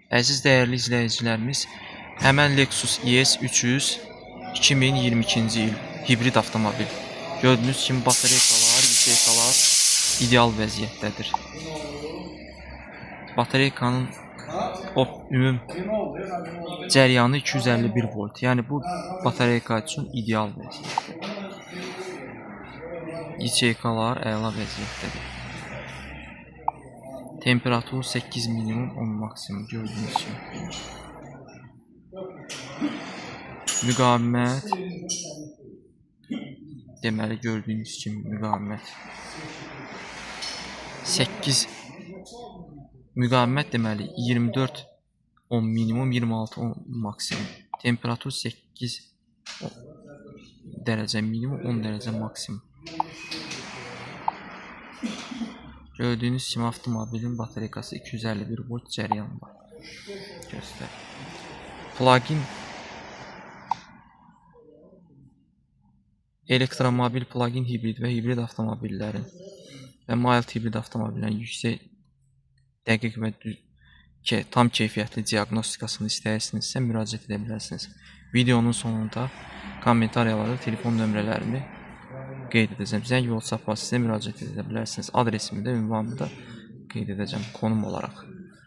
Əziz dəyərli izləyicilərimiz, həmən Lexus ES 300 2022-ci il hibrid avtomobil. Gördüyünüz kimi batareykalar, yüksəklər ideal vəziyyətdədir. Batareykanın ümum cəryanı 251 volt. Yəni bu batareyka üçün ideal vəziyyətdədir. Yüksəklər əla vəziyyətdədir. Temperatur 8 minimum 10 maksimum gördüğünüz gibi. Müqavimət deməli gördüğünüz kimi müqavimət 8 müqavimət deməli 24 10 minimum 26 10 maksimum. Temperatur 8 dərəcə minimum 10 dərəcə maksimum. Gördüğünüz kimi avtomobilin batareykası 251 volt cəryan var. Göstər. Plug-in elektromobil, plug-in hibrid və hibrid avtomobillərin və mild hibrid avtomobillərin yüksək dəqiq və tam keyfiyyətli diaqnostikasını istəyirsinizsə müraciət edə bilərsiniz. Videonun sonunda kommentariyalarda telefon nömrələrini qeyd edəcəm. Zəng və WhatsApp vasitəsilə müraciət edə bilərsiniz. Adresimi də, ünvanımı da qeyd edəcəm konum olaraq.